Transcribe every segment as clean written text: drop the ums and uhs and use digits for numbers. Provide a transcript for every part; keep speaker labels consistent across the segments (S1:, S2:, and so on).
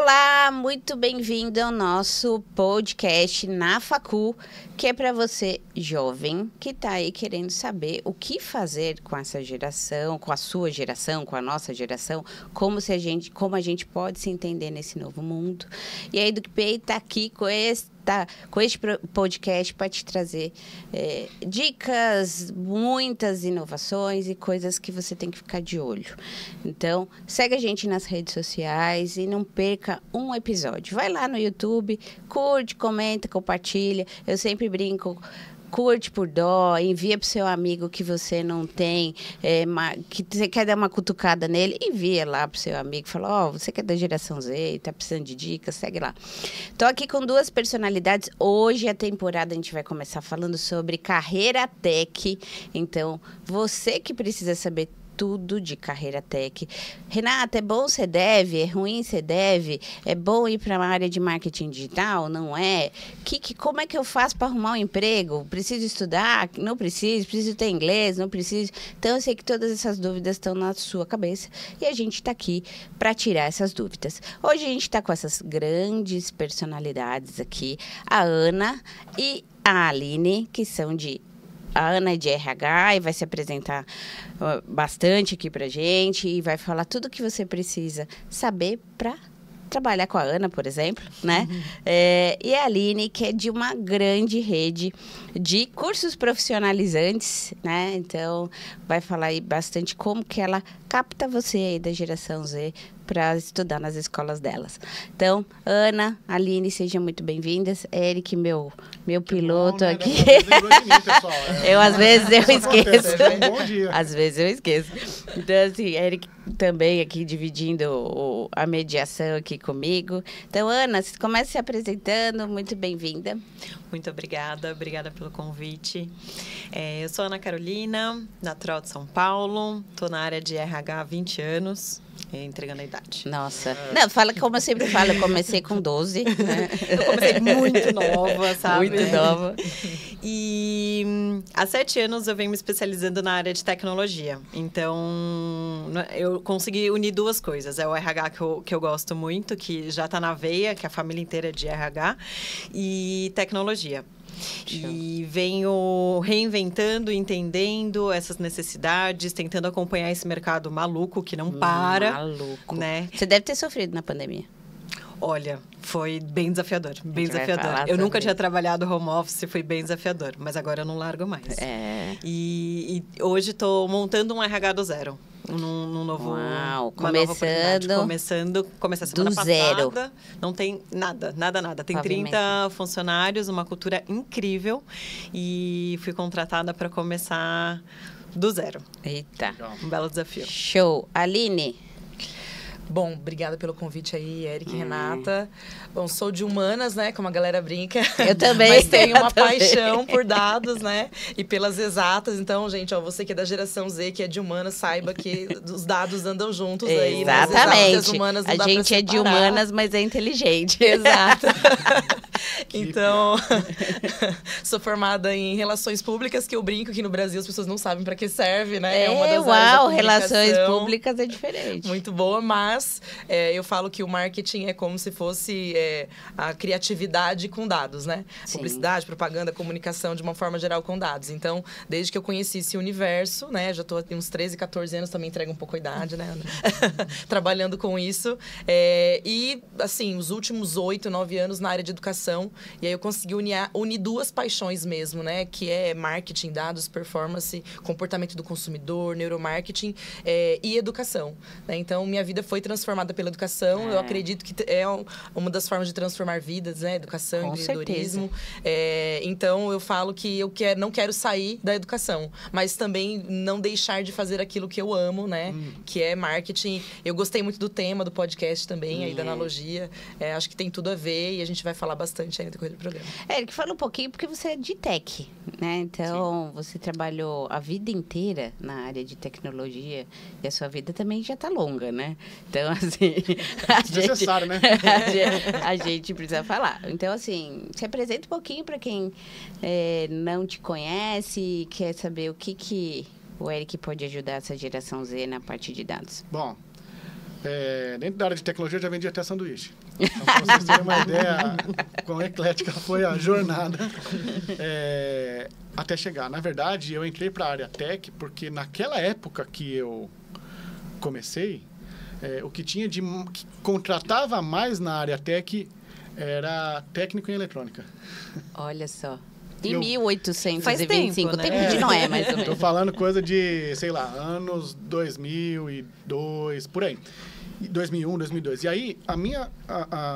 S1: Olá, muito bem-vindo ao nosso podcast na Facu, que é para você jovem que está aí querendo saber o que fazer com essa geração, com a sua geração, com a nossa geração, como a gente pode se entender nesse novo mundo. E a EducPay está aqui com este podcast para te trazer dicas, muitas inovações e coisas que você tem que ficar de olho. Então, segue a gente nas redes sociais e não perca um episódio. Vai lá no YouTube, curte, comenta, compartilha. Eu sempre brinco. Curte por dó, envia para o seu amigo que você não tem, que você quer dar uma cutucada nele, envia lá para o seu amigo, fala, você que é da geração Z e está precisando de dicas, segue lá. Estou aqui com duas personalidades. Hoje a temporada a gente vai começar falando sobre carreira tech. Então, você que precisa saber tudo de carreira tech. Renata, é bom você deve? É ruim você deve? É bom ir para uma área de marketing digital? Não é? Como é que eu faço para arrumar um emprego? Preciso estudar? Não preciso? Preciso ter inglês? Não preciso? Então, eu sei que todas essas dúvidas estão na sua cabeça e a gente está aqui para tirar essas dúvidas. Hoje a gente está com essas grandes personalidades aqui, a Ana e a Aline, que são a Ana é de RH e vai se apresentar bastante aqui pra gente e vai falar tudo o que você precisa saber para trabalhar com a Ana, por exemplo, né? E a Aline, que é de uma grande rede de cursos profissionalizantes, né? Então, vai falar aí bastante como que ela capta você aí da geração Z para estudar nas escolas delas. Então, Ana, Aline, sejam muito bem-vindas. Eric, meu piloto
S2: bom, né?
S1: aqui. Às vezes eu esqueço.
S2: Bom dia.
S1: Às vezes eu esqueço. Então, assim, Eric também aqui dividindo a mediação aqui comigo. Então, Ana, você começa se apresentando. Muito bem-vinda.
S3: Muito obrigada pelo convite. Eu sou Ana Carolina, natural de São Paulo. Estou na área de RH há 20 anos. Entregando a idade.
S1: Nossa. Não, fala como eu sempre falo, eu comecei com 12. Né?
S3: Eu comecei muito nova, sabe?
S1: Muito nova.
S3: E há 7 anos eu venho me especializando na área de tecnologia. Então, eu consegui unir duas coisas. É o RH que eu gosto muito, que já está na veia, que a família inteira é de RH, e tecnologia. E venho reinventando, entendendo essas necessidades, tentando acompanhar esse mercado maluco que não para.
S1: Maluco.
S3: Né?
S1: Você deve ter sofrido na pandemia.
S3: Olha, foi bem desafiador, bem desafiador. Eu nunca tinha trabalhado home office, foi bem desafiador, mas agora eu não largo mais. E hoje estou montando um RH do zero. Num novo...
S1: Uau,
S3: Comecei a semana passada. Zero. Não tem nada. Tem 30 funcionários, uma cultura incrível. E fui contratada para começar do zero.
S1: Eita.
S3: Um belo desafio.
S1: Show. Aline?
S4: Bom, obrigada pelo convite aí, Eric e Renata. Bom, sou de humanas, né? Como a galera brinca.
S1: Eu também.
S4: Mas tenho uma paixão por dados, né? E pelas exatas. Então, gente, você que é da geração Z, que é de humanas, saiba que os dados andam juntos aí.
S1: Exatamente.
S4: As humanas não
S1: a gente é de humanas, mas é inteligente.
S4: Exato. Então, sou formada em relações públicas, que eu brinco que no Brasil as pessoas não sabem para que serve, né?
S1: É uma das áreas da relações públicas é diferente.
S4: Muito boa, mas eu falo que o marketing é como se fosse a criatividade com dados, né? Sim. Publicidade, propaganda, comunicação, de uma forma geral, com dados. Então, desde que eu conheci esse universo, né? Já estou há uns 13, 14 anos, também entrega um pouco a idade, né? Trabalhando com isso. E, assim, os últimos 8, 9 anos na área de educação. E aí eu consegui unir duas paixões mesmo, né? Que é marketing, dados, performance, comportamento do consumidor, neuromarketing e educação. Né? Então, minha vida foi transformada pela educação. Eu acredito que é uma das formas de transformar vidas, né? Educação, empreendedorismo. Então, eu falo que eu não quero sair da educação, mas também não deixar de fazer aquilo que eu amo, né? Que é marketing. Eu gostei muito do tema do podcast também, aí da analogia. Acho que tem tudo a ver e a gente vai falar bastante aí no decorrer do programa.
S1: Eric, fala um pouquinho, porque você é de tech, né? Então, você trabalhou a vida inteira na área de tecnologia e a sua vida também já tá longa, né? Então, assim...
S2: Necessário, né?
S1: A gente precisa falar. Então, assim, se apresenta um pouquinho para quem não te conhece e quer saber o que o Eric pode ajudar essa geração Z na parte de dados.
S2: Bom, Dentro da área de tecnologia, eu já vendi até sanduíche. Então, para vocês terem uma ideia, quão eclética foi a jornada até chegar. Na verdade, eu entrei para a área tech porque naquela época que eu comecei, o que tinha que contratava mais na área tech era técnico em eletrônica.
S1: Olha só. Em 1825,
S3: Faz tempo, né?
S1: Tempo de Noé, mais ou menos.
S2: Estou falando coisa de, sei lá, anos 2002, por aí. 2001, 2002. E aí, a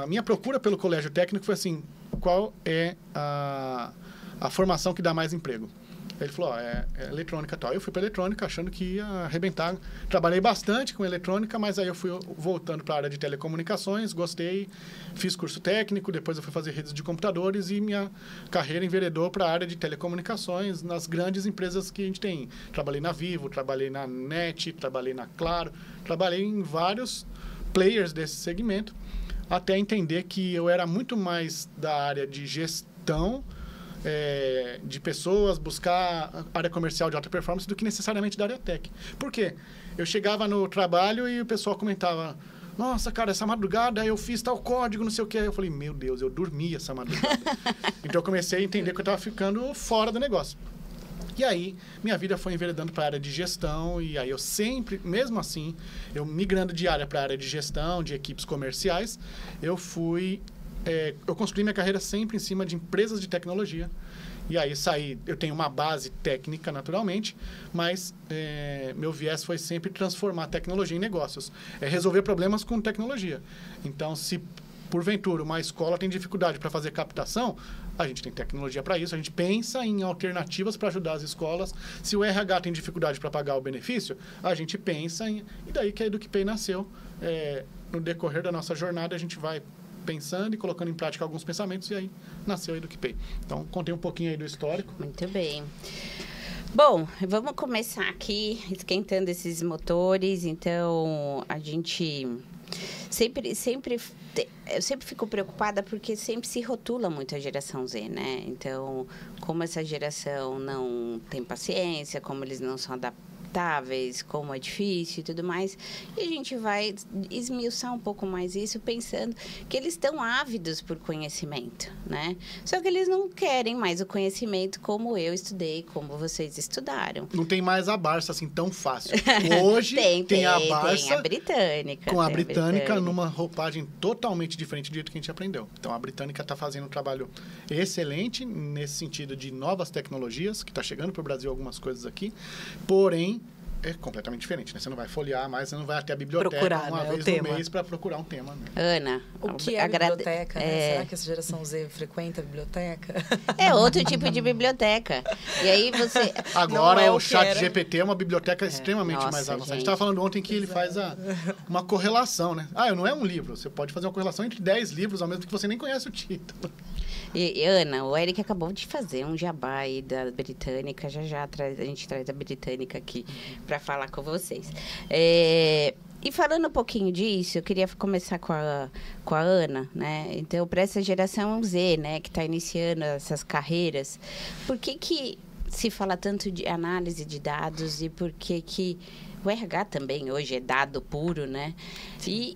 S2: minha procura pelo colégio técnico foi assim, qual é a formação que dá mais emprego? Ele falou, é eletrônica e tal. Eu fui para eletrônica achando que ia arrebentar. Trabalhei bastante com eletrônica, mas aí eu fui voltando para a área de telecomunicações, gostei, fiz curso técnico, depois eu fui fazer redes de computadores e minha carreira enveredou para a área de telecomunicações nas grandes empresas que a gente tem. Trabalhei na Vivo, trabalhei na NET, trabalhei na Claro, trabalhei em vários players desse segmento, até entender que eu era muito mais da área de gestão, de pessoas, buscar área comercial de alta performance do que necessariamente da área tech. Por quê? Eu chegava no trabalho e o pessoal comentava, nossa, cara, essa madrugada eu fiz tal código, não sei o quê. Eu falei, meu Deus, eu dormi essa madrugada. Então, eu comecei a entender que eu estava ficando fora do negócio. E aí, minha vida foi enveredando para a área de gestão, e aí eu sempre, mesmo assim, eu migrando de área para a área de gestão, de equipes comerciais, eu construí minha carreira sempre em cima de empresas de tecnologia. E aí eu tenho uma base técnica, naturalmente, mas meu viés foi sempre transformar tecnologia em negócios. Resolver problemas com tecnologia. Então, se porventura uma escola tem dificuldade para fazer captação, a gente tem tecnologia para isso, a gente pensa em alternativas para ajudar as escolas. Se o RH tem dificuldade para pagar o benefício, a gente pensa em... E daí que a EducPay nasceu. No decorrer da nossa jornada, a gente vai pensando e colocando em prática alguns pensamentos, e aí nasceu a EducPay. Então, contei um pouquinho aí do histórico.
S1: Muito bem. Bom, vamos começar aqui esquentando esses motores. Então, a gente eu sempre fico preocupada porque sempre se rotula muito a geração Z, né? Então, como essa geração não tem paciência, como eles não são adaptáveis, como é difícil e tudo mais, e a gente vai esmiuçar um pouco mais isso, pensando que eles estão ávidos por conhecimento, né? Só que eles não querem mais o conhecimento como eu estudei, como vocês estudaram.
S2: Não tem mais a Barça assim tão fácil. Hoje tem a Barça,
S1: tem a Britânica.
S2: Com a Britânica numa roupagem totalmente diferente do jeito que a gente aprendeu. Então, a Britânica está fazendo um trabalho excelente nesse sentido de novas tecnologias, que está chegando para o Brasil algumas coisas aqui, porém, é completamente diferente, né? Você não vai folhear mais, você não vai até a biblioteca uma vez no mês para procurar um tema. Né?
S1: Ana,
S4: o que é a biblioteca? Né? Será que essa geração Z frequenta a biblioteca?
S1: É outro tipo de biblioteca. E aí você...
S2: Agora o ChatGPT é uma biblioteca extremamente mais avançada. A gente estava falando ontem que ele faz uma correlação, né? Não é um livro. Você pode fazer uma correlação entre 10 livros ao mesmo tempo que você nem conhece o título.
S1: E Ana, o Eric acabou de fazer um jabá aí da Britânica. Já a gente traz a Britânica aqui para falar com vocês. E falando um pouquinho disso, eu queria começar com a Ana, né? Então, para essa geração Z, né, que está iniciando essas carreiras, por que se fala tanto de análise de dados e por que o RH também hoje é dado puro, né? E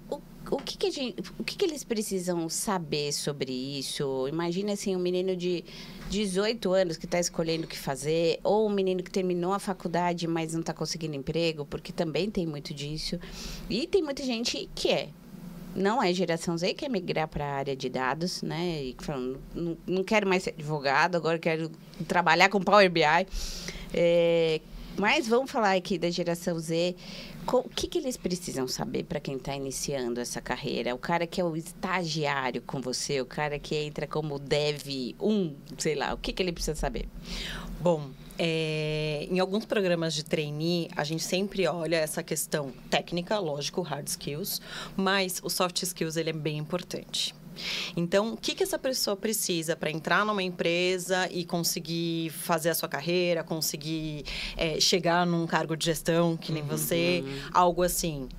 S1: o que eles precisam saber sobre isso? Imagina assim, um menino de 18 anos que está escolhendo o que fazer, ou um menino que terminou a faculdade, mas não está conseguindo emprego, porque também tem muito disso. E tem muita gente que não é geração Z, quer migrar para a área de dados, né? E falando, não quero mais ser advogado, agora quero trabalhar com Power BI. Mas vamos falar aqui da geração Z. O que eles precisam saber para quem está iniciando essa carreira? O cara que é o estagiário com você, o cara que entra como Dev 1, sei lá, o que ele precisa saber?
S3: Bom, em alguns programas de trainee, a gente sempre olha essa questão técnica, lógico, hard skills, mas o soft skills ele é bem importante. Então, o que essa pessoa precisa para entrar numa empresa e conseguir fazer a sua carreira, conseguir chegar num cargo de gestão, que nem você, algo assim?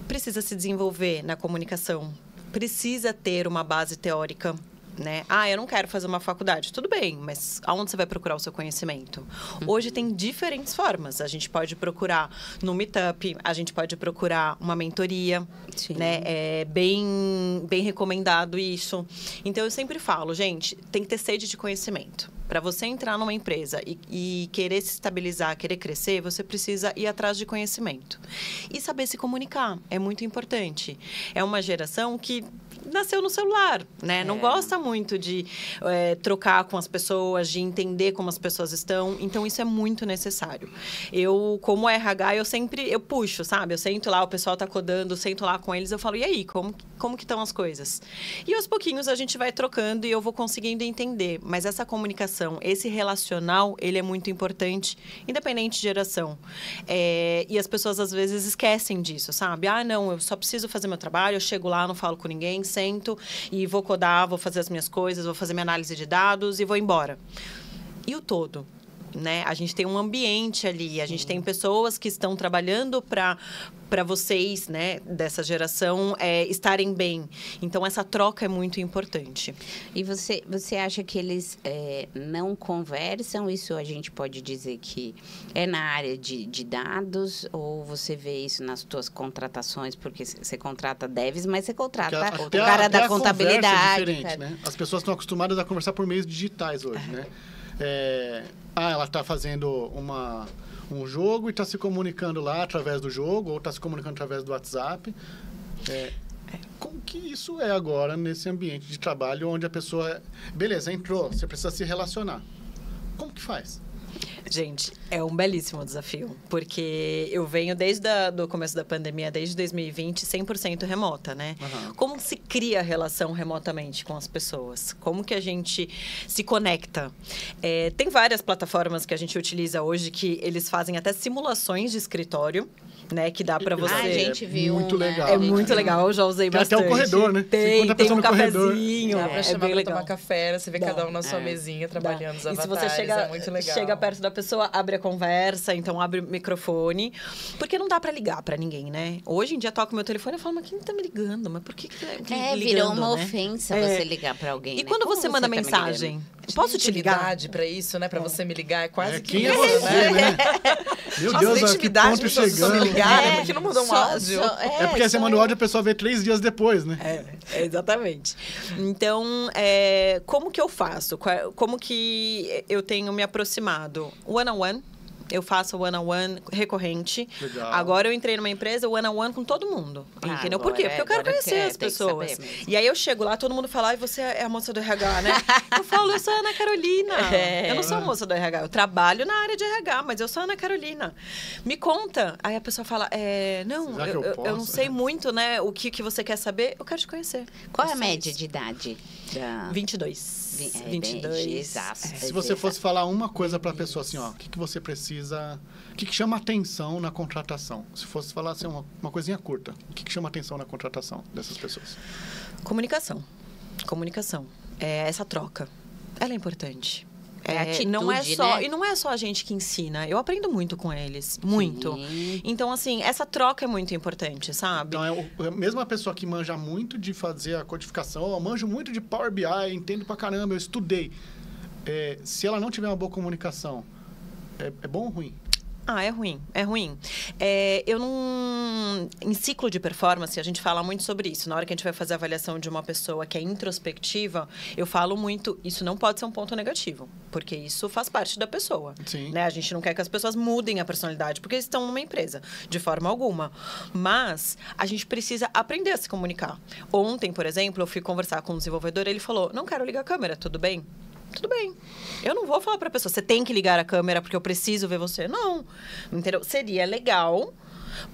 S3: Precisa se desenvolver na comunicação, precisa ter uma base teórica né? Eu não quero fazer uma faculdade. Tudo bem, mas aonde você vai procurar o seu conhecimento? Hoje tem diferentes formas. A gente pode procurar no Meetup, a gente pode procurar uma mentoria, né? É bem recomendado isso. Então, eu sempre falo, gente, tem que ter sede de conhecimento. Para você entrar numa empresa e querer se estabilizar, querer crescer, você precisa ir atrás de conhecimento. E saber se comunicar é muito importante. É uma geração que nasceu no celular, né? Não gosta muito de trocar com as pessoas, de entender como as pessoas estão. Então, isso é muito necessário. Eu, como RH, eu puxo, sabe? Eu sento lá, o pessoal tá codando, eu sento lá com eles, eu falo, e aí, como que estão as coisas? E aos pouquinhos a gente vai trocando e eu vou conseguindo entender. Mas essa comunicação, esse relacional, ele é muito importante, independente de geração. E as pessoas, às vezes, esquecem disso, sabe? Não, eu só preciso fazer meu trabalho, eu chego lá, não falo com ninguém, sento e vou codar, vou fazer as minhas coisas, vou fazer minha análise de dados e vou embora. E o todo? Né? A gente tem um ambiente ali, a gente tem pessoas que estão trabalhando para vocês, né, dessa geração, estarem bem. Então, essa troca é muito importante.
S1: E você acha que eles não conversam? Isso a gente pode dizer que é na área de dados? Ou você vê isso nas suas contratações? Porque você contrata devs, mas você contrata o cara da contabilidade.
S2: É diferente, né? As pessoas estão acostumadas a conversar por meios digitais hoje, né? Ela está fazendo um jogo e está se comunicando lá através do jogo, ou está se comunicando através do WhatsApp. Como que isso é agora nesse ambiente de trabalho onde a pessoa... Beleza, entrou, você precisa se relacionar. Como que faz?
S3: Gente, é um belíssimo desafio, porque eu venho desde o começo da pandemia, desde 2020, 100% remota, né? Como se cria a relação remotamente com as pessoas? Como que a gente se conecta? Tem várias plataformas que a gente utiliza hoje que eles fazem até simulações de escritório, né? Que dá pra você...
S1: A gente viu
S2: muito legal.
S3: É muito legal, eu já usei bastante.
S2: Até o corredor, né?
S3: Tem um cafezinho.
S4: Dá pra chamar
S3: bem
S4: pra tomar café, você vê cada um na sua
S3: Dá.
S4: mesinha, trabalhando os
S3: E se
S4: avatares,
S3: você
S4: é muito legal.
S3: chega perto da pessoa, abre a conversa, então abre o microfone. Porque não dá pra ligar pra ninguém, né? Hoje em dia, toco meu telefone e falo, mas quem tá me ligando? Mas por que ligando,
S1: virou uma
S3: né?
S1: ofensa você ligar pra alguém,
S3: E
S1: né?
S3: quando
S1: Como
S3: você manda
S1: tá me
S3: mensagem?
S1: ligando?
S3: Posso te ligar?
S4: Intimidade pra isso, né? Pra você me ligar, é quase que
S2: Quem é
S4: isso,
S2: você, né? Meu
S4: Nossa,
S2: Deus,
S4: tem
S2: a que
S4: intimidade
S2: ponto
S4: pra você me
S2: chegando.
S4: ligar, né? Por que não mandou um áudio?
S2: É porque você manda o áudio e a pessoa vê 3 dias depois, né?
S3: Exatamente. Então, como que eu faço? Como que eu tenho me aproximado? One-on-one. Eu faço one-on-one recorrente.
S2: Legal.
S3: Agora eu entrei numa empresa one-on-one com todo mundo. Entendeu? Por quê? Porque eu quero conhecer as pessoas. E aí eu chego lá, todo mundo fala, você é a moça do RH, né? Eu falo, eu sou a Ana Carolina. Eu não sou a moça do RH. Eu trabalho na área de RH, mas eu sou a Ana Carolina. Me conta. Aí a pessoa fala, não, eu não sei muito, né? O que você quer saber. Eu quero te conhecer.
S1: Qual é a média de idade?
S3: 22.
S1: 22. Exato.
S2: Se você fosse falar uma coisa para a pessoa assim, ó, o que você precisa, o que chama atenção na contratação? Se fosse falar assim, uma coisinha curta, o que chama atenção na contratação dessas pessoas?
S3: Comunicação. Essa troca, ela é importante.
S1: Atitude,
S3: não é só,
S1: né?
S3: E não é só a gente que ensina. Eu aprendo muito com eles. Muito. Sim. Então, assim, essa troca é muito importante, sabe?
S2: Então, mesmo a pessoa que manja muito de fazer a codificação, eu manjo muito de Power BI, entendo pra caramba, eu estudei. Se ela não tiver uma boa comunicação, é bom ou ruim?
S3: É ruim. Eu não... Em ciclo de performance, a gente fala muito sobre isso. Na hora que a gente vai fazer a avaliação de uma pessoa que é introspectiva, eu falo muito... Isso não pode ser um ponto negativo, porque isso faz parte da pessoa.
S2: Sim.
S3: Né? A gente não quer que as pessoas mudem a personalidade, porque eles estão numa empresa, de forma alguma. Mas a gente precisa aprender a se comunicar. Ontem, por exemplo, eu fui conversar com um desenvolvedor, ele falou, não quero ligar a câmera, tudo bem? Tudo bem. Eu não vou falar para a pessoa, você tem que ligar a câmera porque eu preciso ver você. Não. Entendeu? Seria legal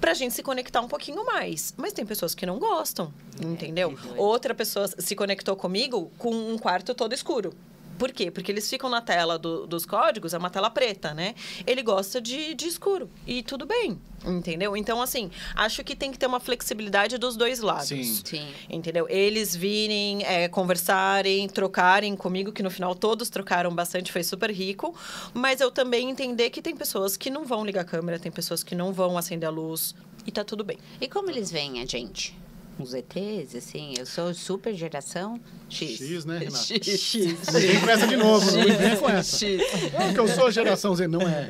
S3: para a gente se conectar um pouquinho mais. Mas tem pessoas que não gostam, entendeu? Outra pessoa se conectou comigo com um quarto todo escuro. Por quê? Porque eles ficam na tela dos códigos, é uma tela preta, né? Ele gosta de escuro. E tudo bem, entendeu? Então, assim, acho que tem que ter uma flexibilidade dos dois lados.
S1: Sim.
S3: Entendeu? Eles virem, conversarem, trocarem comigo, que no final todos trocaram bastante, foi super rico. Mas eu também entender que tem pessoas que não vão ligar a câmera, tem pessoas que não vão acender a luz. E tá tudo bem.
S1: E como eles veem a gente? uns ETs, assim. Eu sou super geração X.
S2: X, né, Renata?
S3: X.
S2: Ninguém começa de novo, não vem com essa. Porque eu sou geração Z, não é.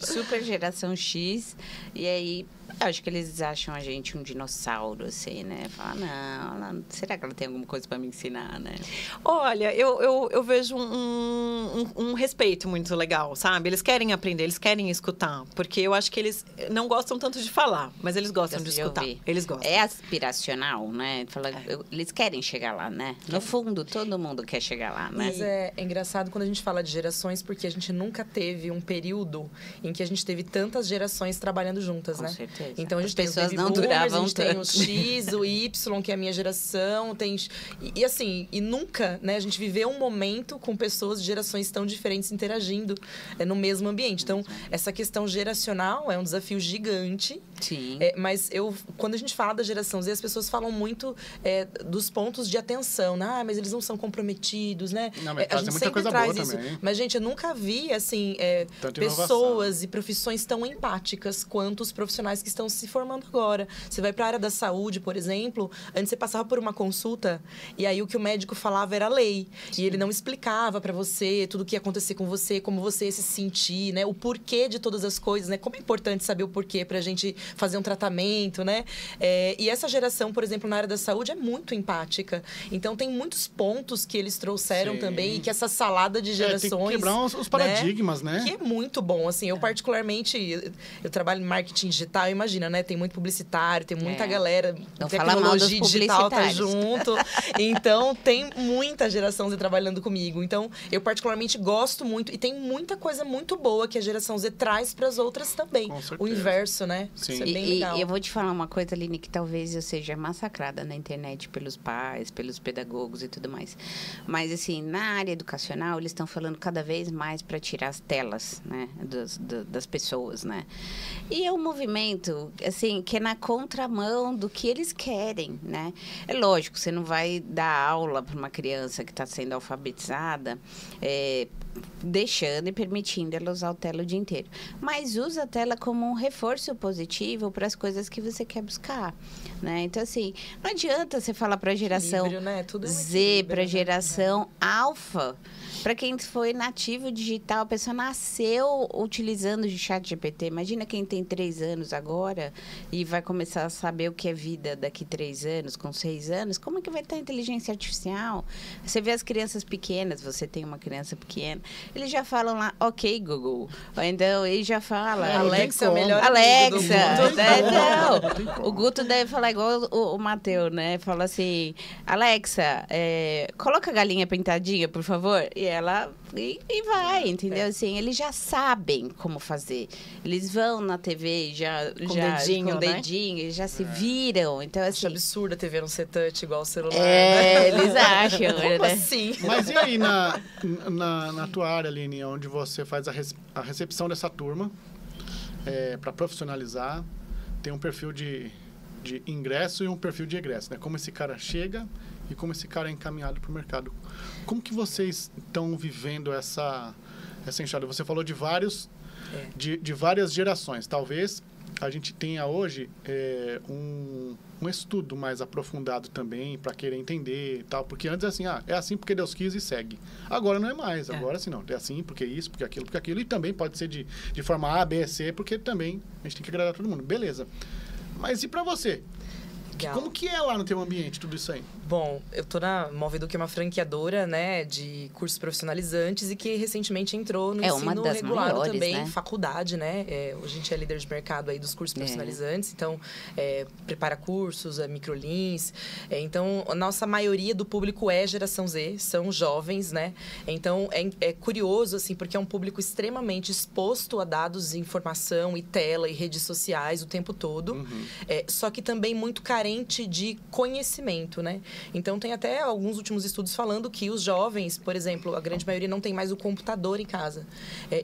S1: Super geração X. E aí, acho que eles acham a gente um dinossauro, assim, né? Fala, não, será que ela tem alguma coisa para me ensinar, né?
S3: Olha, eu vejo um respeito muito legal, sabe? Eles querem aprender, eles querem escutar. Porque eu acho que eles não gostam tanto de falar, mas eles gostam de escutar. Eles gostam.
S1: É aspiracional, né? Eles querem chegar lá, né? No fundo, todo mundo quer chegar lá, né?
S4: Mas é engraçado quando a gente fala de gerações, porque a gente nunca teve um período em que a gente teve tantas gerações trabalhando juntas,
S1: Com
S4: né?
S1: certeza.
S4: Então a gente tem os
S1: pessoas
S4: baby
S1: não
S4: boomers,
S1: duravam
S4: a gente tem o
S1: tanto.
S4: X, o Y, que é a minha geração, tem... E assim, e nunca, né? A gente viveu um momento com pessoas de gerações tão diferentes interagindo no mesmo ambiente. Então, essa questão geracional é um desafio gigante.
S1: Sim.
S4: Mas quando a gente fala da geração Z, as pessoas falam muito dos pontos de atenção, né? Mas eles não são comprometidos, né?
S2: Não, mas
S4: a gente
S2: muita
S4: sempre
S2: coisa
S4: traz
S2: boa
S4: isso.
S2: também.
S4: Mas, gente, eu nunca vi, assim, pessoas e profissões tão empáticas quanto os profissionais que estão se formando agora. Você vai para a área da saúde, por exemplo, antes você passava por uma consulta e aí o que o médico falava era lei. Sim. E ele não explicava para você tudo o que ia acontecer com você, como você ia se sentir, né? O porquê de todas as coisas, né? Como é importante saber o porquê pra gente fazer um tratamento, né? E essa geração, por exemplo, na área da saúde é muito empática. Então, tem muitos pontos que eles trouxeram também e que essa salada de gerações...
S2: tem que quebrar os paradigmas, né?
S4: Que é muito bom, assim. Eu, particularmente, eu trabalho em marketing digital, imagina, né? Tem muito publicitário, tem muita galera,
S1: não
S4: tecnologia digital tá junto. Então, tem muita geração Z trabalhando comigo. Então, eu particularmente gosto muito e tem muita coisa muito boa que a geração Z traz para as outras também.
S2: Com certeza.
S4: O inverso, né?
S2: Sim.
S4: Isso é bem legal.
S1: E eu vou te falar uma coisa, Aline, que talvez eu seja massacrada na internet pelos pais, pelos pedagogos e tudo mais. Mas, assim, na área educacional, eles estão falando cada vez mais para tirar as telas, né, das pessoas, né? E é um movimento, assim, que é na contramão do que eles querem, né? É lógico, você não vai dar aula para uma criança que está sendo alfabetizada, deixando e permitindo ela usar a tela o dia inteiro. Mas usa a tela como um reforço positivo para as coisas que você quer buscar, né? Então, assim, não adianta você falar para a geração
S4: né? Tudo é um
S1: Z, para a geração alfa. Para quem foi nativo digital, a pessoa nasceu utilizando o chat GPT. Imagina quem tem 3 anos agora e vai começar a saber o que é vida daqui 3 anos, com 6 anos. Como é que vai estar a inteligência artificial? Você vê as crianças pequenas, você tem uma criança pequena, eles já falam lá, ok, Google. Então, ele já fala.
S4: Alexa é o melhor
S1: Alexa.
S4: amigo do Guto.
S1: Não, o Guto deve falar igual o Matheus, né? Fala assim, Alexa, coloca a galinha pintadinha, por favor. E ela e vai, entendeu? Assim, eles já sabem como fazer. Eles vão na TV com dedinho, eles já se viram. Então, assim,
S4: acho absurdo a TV não ser touch igual o celular.
S1: né? Eles acham.
S4: Como
S1: né?
S4: assim?
S2: Mas e aí, na tua área, Aline, onde você faz a recepção dessa turma, para profissionalizar, tem um perfil de ingresso e um perfil de egresso, né? Como esse cara chega e como esse cara é encaminhado para o mercado. Como que vocês estão vivendo essa enxada? Você falou de de várias gerações. Talvez a gente tenha hoje um estudo mais aprofundado também para querer entender e tal. Porque antes é assim porque Deus quis e segue. Agora não é mais. Agora não. É assim porque isso, porque aquilo. E também pode ser de forma A, B, C, porque também a gente tem que agradar todo mundo. Beleza. Mas e para você? Como que é lá no teu ambiente tudo isso aí?
S4: Bom, eu tô na Movidu, que é uma franqueadora, né, de cursos profissionalizantes e que recentemente entrou no ensino regulado
S1: maiores,
S4: também,
S1: né?
S4: Faculdade, né? Hoje a gente é líder de mercado aí dos cursos profissionalizantes, então prepara cursos, microlins. Então, a nossa maioria do público é geração Z, são jovens, né? Então, é curioso, assim, porque é um público extremamente exposto a dados, informação e tela e redes sociais o tempo todo, só que também muito carente de conhecimento, né? Então, tem até alguns últimos estudos falando que os jovens, por exemplo, a grande maioria não tem mais o computador em casa.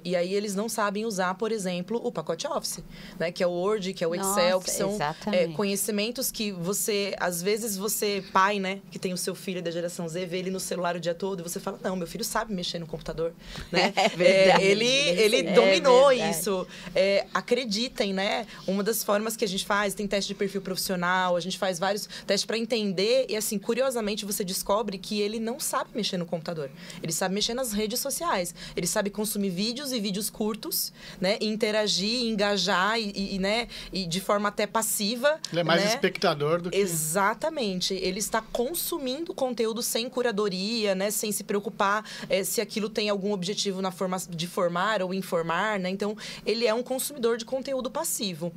S4: E aí, eles não sabem usar, por exemplo, o pacote Office, né? Que é o Word, que é o Excel, que são conhecimentos que você, às vezes, pai, né? Que tem o seu filho da geração Z, vê ele no celular o dia todo e você fala, não, meu filho sabe mexer no computador, né?
S1: É verdade.
S4: Ele dominou isso. Acreditem, né? Uma das formas que a gente faz, tem teste de perfil profissional, a gente gente faz vários testes para entender. E, assim, curiosamente, você descobre que ele não sabe mexer no computador. Ele sabe mexer nas redes sociais. Ele sabe consumir vídeos e vídeos curtos, né? E interagir, engajar né? E de forma até passiva.
S2: Ele é mais
S4: né?
S2: espectador do que...
S4: Exatamente. Ele está consumindo conteúdo sem curadoria, né? Sem se preocupar se aquilo tem algum objetivo na forma de formar ou informar, né? Então, ele é um consumidor de conteúdo passivo.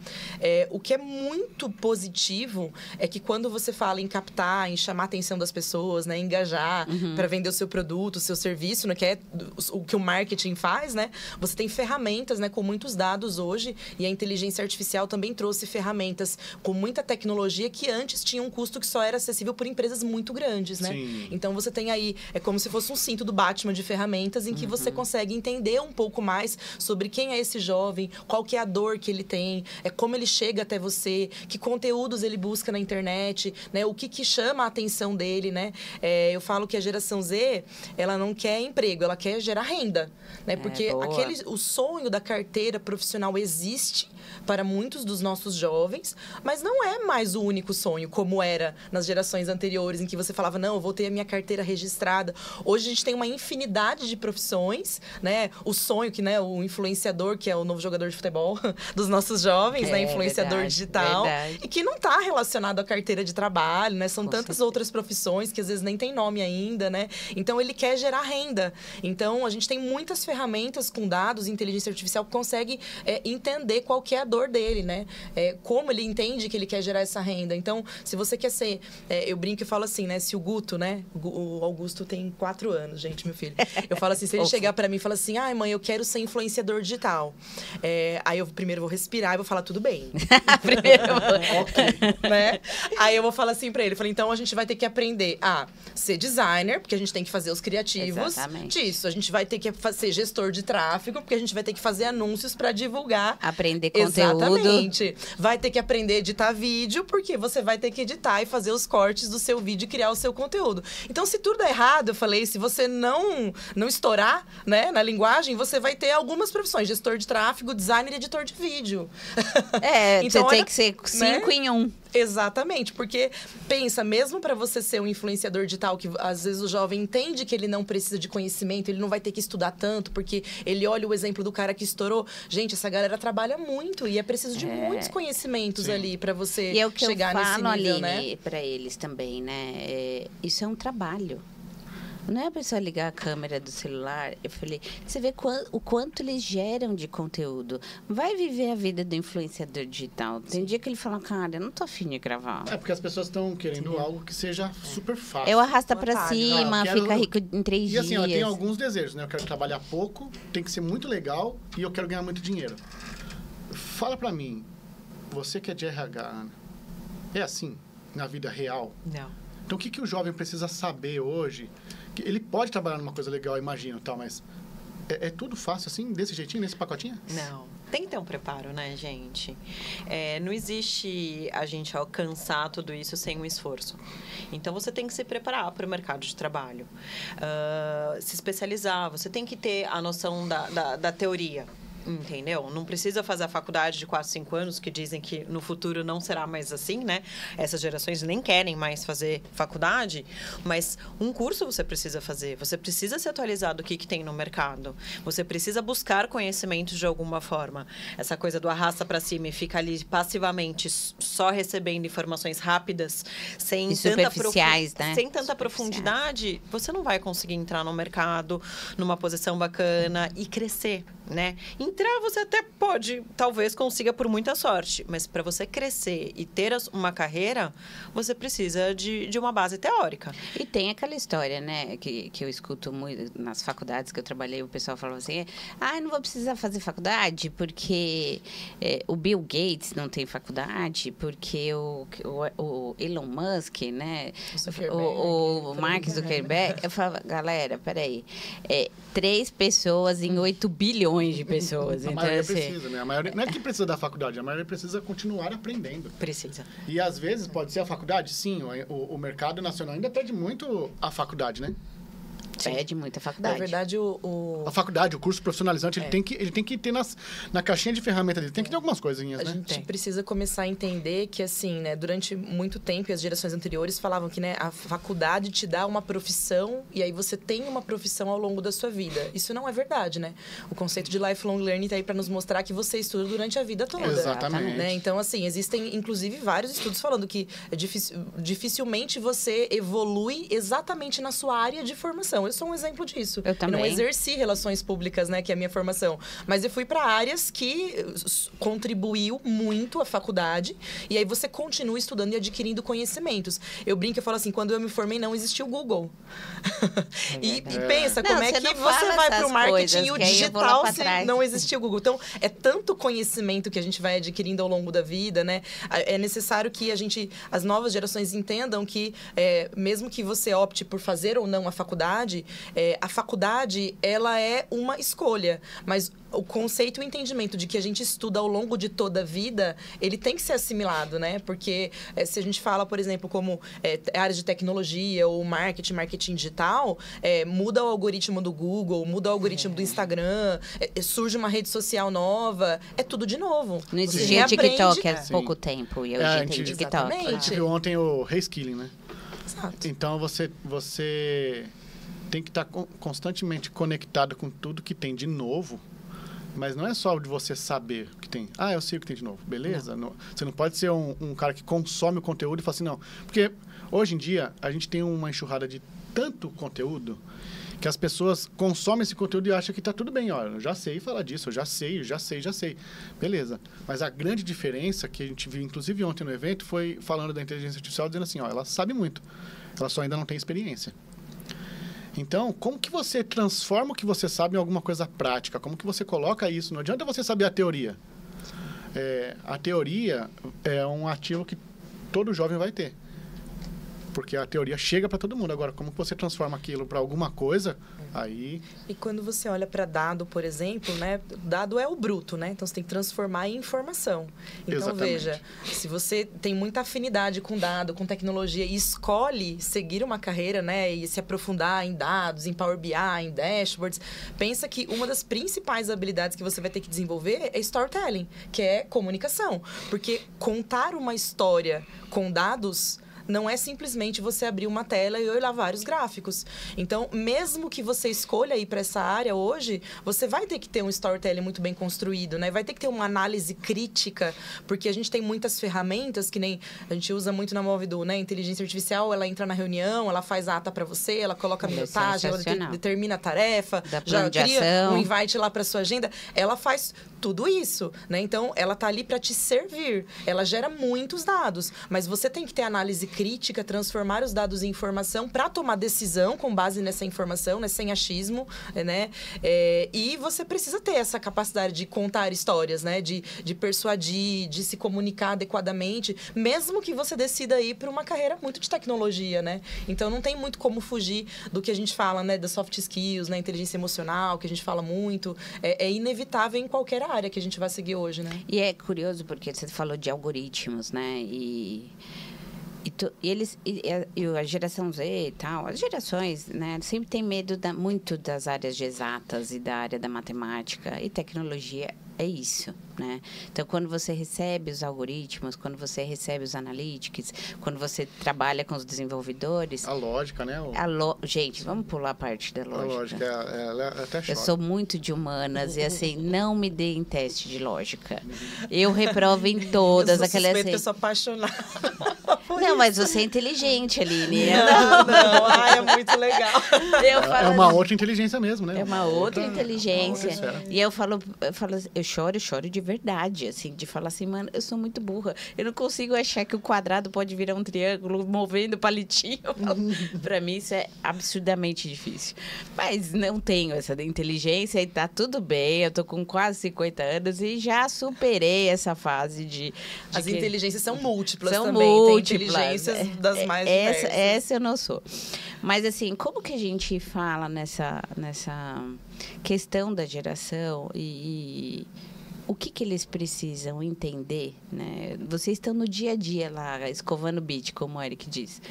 S4: O que é muito positivo é que quando você fala em captar, em chamar a atenção das pessoas, né? Engajar para vender o seu produto, o seu serviço, né? Que é o que o marketing faz, né? Você tem ferramentas, né? Com muitos dados hoje, e a inteligência artificial também trouxe ferramentas com muita tecnologia que antes tinha um custo que só era acessível por empresas muito grandes, né?
S2: Sim.
S4: Então, você tem aí, é como se fosse um cinto do Batman de ferramentas em que você consegue entender um pouco mais sobre quem é esse jovem, qual que é a dor que ele tem, como ele chega até você, que conteúdos ele busca na internet, né? O que chama a atenção dele, né? Eu falo que a geração Z, ela não quer emprego, ela quer gerar renda, né? Porque o sonho da carteira profissional existe para muitos dos nossos jovens, mas não é mais o único sonho, como era nas gerações anteriores, em que você falava, não, eu vou ter a minha carteira registrada. Hoje a gente tem uma infinidade de profissões, né? O sonho que, né, o influenciador, que é o novo jogador de futebol dos nossos jovens, né? Influenciador
S1: verdade,
S4: digital.
S1: verdade.
S4: E que não está relacionado à carteira de trabalho, né? São tantas outras profissões que às vezes nem tem nome ainda, né? Então, ele quer gerar renda. Então, a gente tem muitas ferramentas com dados, inteligência artificial, que consegue entender qual que é a dor dele, né? Como ele entende que ele quer gerar essa renda. Então, se você quer ser... eu brinco e falo assim, né? Se o Guto, né? O Augusto tem 4 anos, gente, meu filho. Eu falo assim, se ele chegar pra mim e falar assim, ai, mãe, eu quero ser influenciador digital. Aí eu primeiro vou respirar e vou falar, tudo bem. Primeiro eu vou... ok. Né? Aí eu vou falar assim pra ele, falei, então a gente vai ter que aprender a ser designer, porque a gente tem que fazer os criativos.
S1: Exatamente.
S4: Disso. A gente vai ter que ser gestor de tráfego, porque a gente vai ter que fazer anúncios pra divulgar.
S1: Aprender conteúdo.
S4: Exatamente. Vai ter que aprender a editar vídeo, porque você vai ter que editar e fazer os cortes do seu vídeo e criar o seu conteúdo. Então, se tudo der errado, eu falei, se você não estourar, né, na linguagem, você vai ter algumas profissões. Gestor de tráfego, designer e editor de vídeo.
S1: Então, você tem que ser 5 em 1.
S4: Exatamente, porque pensa, mesmo para você ser um influenciador digital, que às vezes o jovem entende que ele não precisa de conhecimento, ele não vai ter que estudar tanto, porque ele olha o exemplo do cara que estourou. Gente, essa galera trabalha muito e é preciso de muitos conhecimentos ali para você chegar nesse nível,
S1: Aline,
S4: né?
S1: Para eles também, né? Isso é um trabalho. Não é a pessoa ligar a câmera do celular. Eu falei, você vê o quanto eles geram de conteúdo. Vai viver a vida do influenciador digital. Tem dia que ele fala, cara, eu não tô afim de gravar.
S2: Porque as pessoas estão querendo algo que seja super fácil.
S1: Eu arrasta pra cima, fica rico em 3 dias.
S2: E assim, eu tenho alguns desejos, né? Eu quero trabalhar pouco, tem que ser muito legal e eu quero ganhar muito dinheiro. Fala pra mim, você que é de RH, Ana, é assim na vida real?
S3: Não.
S2: Então, o que o jovem precisa saber hoje? Que ele pode trabalhar numa coisa legal, imagino, tal, mas é tudo fácil assim, desse jeitinho, nesse pacotinho?
S3: Não. Tem que ter um preparo, né, gente? Não existe a gente alcançar tudo isso sem um esforço. Então, você tem que se preparar para o mercado de trabalho. Se especializar, você tem que ter a noção da teoria. Entendeu? Não precisa fazer a faculdade de 4, 5 anos, que dizem que no futuro não será mais assim, né? Essas gerações nem querem mais fazer faculdade, mas um curso você precisa fazer. Você precisa se atualizar do que tem no mercado. Você precisa buscar conhecimentos de alguma forma. Essa coisa do arrasta para cima e fica ali passivamente só recebendo informações rápidas, sem
S1: superficiais, né?
S3: Sem tanta profundidade, você não vai conseguir entrar no mercado numa posição bacana e crescer, né? Entrar você até pode, talvez consiga por muita sorte, mas para você crescer e ter uma carreira, você precisa de uma base teórica.
S1: E tem aquela história, né, que eu escuto muito nas faculdades que eu trabalhei, o pessoal falava assim, não vou precisar fazer faculdade porque o Bill Gates não tem faculdade, porque o Elon Musk, né, o Mark Zuckerberg, eu falava, galera, peraí, 3 pessoas em 8 bilhões de pessoas.
S2: A maioria precisa, né? A maioria, não é que precisa da faculdade, a maioria precisa continuar aprendendo.
S3: Precisa.
S2: E às vezes pode ser a faculdade, sim, o mercado nacional ainda pede muito a faculdade, né?
S1: pede muita faculdade.
S4: Na verdade,
S2: A faculdade, o curso profissionalizante, ele tem que ter na caixinha de ferramenta dele, tem que ter algumas coisinhas,
S4: A
S2: né?
S4: gente precisa começar a entender que, assim, né, durante muito tempo, e as gerações anteriores falavam que, né, a faculdade te dá uma profissão e aí você tem uma profissão ao longo da sua vida. Isso não é verdade, né? O conceito de lifelong learning tá aí para nos mostrar que você estuda durante a vida toda.
S2: Exatamente.
S4: Né? Então, assim, existem, inclusive, vários estudos falando que dificilmente você evolui exatamente na sua área de formação. Eu sou um exemplo disso.
S1: Eu também.
S4: Não exerci relações públicas, né, que é a minha formação. Mas eu fui para áreas que contribuiu muito a faculdade. E aí você continua estudando e adquirindo conhecimentos. Eu brinco e falo assim, quando eu me formei, não existia o Google. E pensa, como é que você vai para o marketing e o digital se não existia o Google. Então, é tanto conhecimento que a gente vai adquirindo ao longo da vida, né? É necessário que as novas gerações entendam que, mesmo que você opte por fazer ou não a faculdade, ela é uma escolha. Mas o conceito e o entendimento de que a gente estuda ao longo de toda a vida, ele tem que ser assimilado, né? Porque se a gente fala, por exemplo, como área de tecnologia ou marketing digital, muda o algoritmo do Google, muda o algoritmo do Instagram, surge uma rede social nova, é tudo de novo.
S1: Não existia TikTok há pouco tempo e hoje tem TikTok.
S4: Exatamente.
S2: A gente viu ontem o reskilling, né?
S4: Exato.
S2: Então, você tem que estar constantemente conectado com tudo que tem de novo. Mas não é só de você saber o que tem. Ah, eu sei o que tem de novo. Beleza? Não, você não pode ser um cara que consome o conteúdo e fala assim, não. Porque hoje em dia, a gente tem uma enxurrada de tanto conteúdo que as pessoas consomem esse conteúdo e acham que está tudo bem. Olha, eu já sei falar disso, eu já sei. Beleza. Mas a grande diferença que a gente viu, inclusive ontem no evento, foi falando da inteligência artificial, dizendo assim, ó, ela sabe muito. Ela só ainda não tem experiência. Então, como que você transforma o que você sabe em alguma coisa prática? Como que você coloca isso? Não adianta você saber a teoria. A teoria é um ativo que todo jovem vai ter. Porque a teoria chega para todo mundo. Agora, como que você transforma aquilo para alguma coisa, aí...
S4: E quando você olha para dado, por exemplo, né? Dado é o bruto, né? Então, você tem que transformar em informação. Então,
S2: Exatamente.
S4: veja, se você tem muita afinidade com dado, com tecnologia, e escolhe seguir uma carreira, né? E se aprofundar em dados, em Power BI, em dashboards, pensa que uma das principais habilidades que você vai ter que desenvolver é storytelling, que é comunicação. Porque contar uma história com dados... não é simplesmente você abrir uma tela e olhar vários gráficos. Então, mesmo que você escolha ir para essa área hoje, você vai ter que ter um storytelling muito bem construído, né? Vai ter que ter uma análise crítica, porque a gente tem muitas ferramentas que nem a gente usa muito na Movidu, né? Inteligência artificial, ela entra na reunião, ela faz a ata para você, ela coloca a minutagem, ela determina a tarefa, já cria um invite lá para sua agenda. Ela faz tudo isso, né? Então, ela tá ali para te servir. Ela gera muitos dados, mas você tem que ter análise crítica, transformar os dados em informação para tomar decisão com base nessa informação, né? Sem achismo, né? E você precisa ter essa capacidade de contar histórias, né? De persuadir, de se comunicar adequadamente, mesmo que você decida ir para uma carreira muito de tecnologia, né? Então, não tem muito como fugir do que a gente fala, né? Das soft skills, né? Inteligência emocional, que a gente fala muito. É inevitável em qualquer área que a gente vai seguir hoje, né?
S1: E é curioso porque você falou de algoritmos, né? E a geração Z e tal, as gerações, né, sempre tem medo muito das áreas de exatas e da área da matemática e tecnologia. É isso, né? Então, quando você recebe os algoritmos, quando você recebe os analytics, quando você trabalha com os desenvolvedores...
S2: A lógica, né?
S1: Gente, vamos pular a parte da lógica.
S2: A lógica, ela até chora.
S1: Eu sou muito de humanas e, assim, não me deem teste de lógica. Eu reprovo em todas aquelas...
S4: Eu sou apaixonada.
S1: Não, mas você é inteligente, Aline.
S4: Não. Ai, é muito legal.
S2: É uma outra inteligência mesmo, né?
S1: É uma outra inteligência.
S2: Uma outra
S1: e eu choro de verdade, assim, de falar assim, mano, eu sou muito burra. Eu não consigo achar que o quadrado pode virar um triângulo movendo o palitinho. Pra mim, isso é absurdamente difícil. Mas não tenho essa inteligência e tá tudo bem. Eu tô com quase 50 anos e já superei essa fase de
S4: As
S1: que...
S4: inteligências são múltiplas
S1: são
S4: também.
S1: Múltiplas.
S4: Tem inteligências das mais diversas.
S1: Essa eu não sou. Mas, assim, como que a gente fala nessa questão da geração e o que eles precisam entender, né? Vocês estão no dia a dia lá, escovando o beat, como o Eric diz.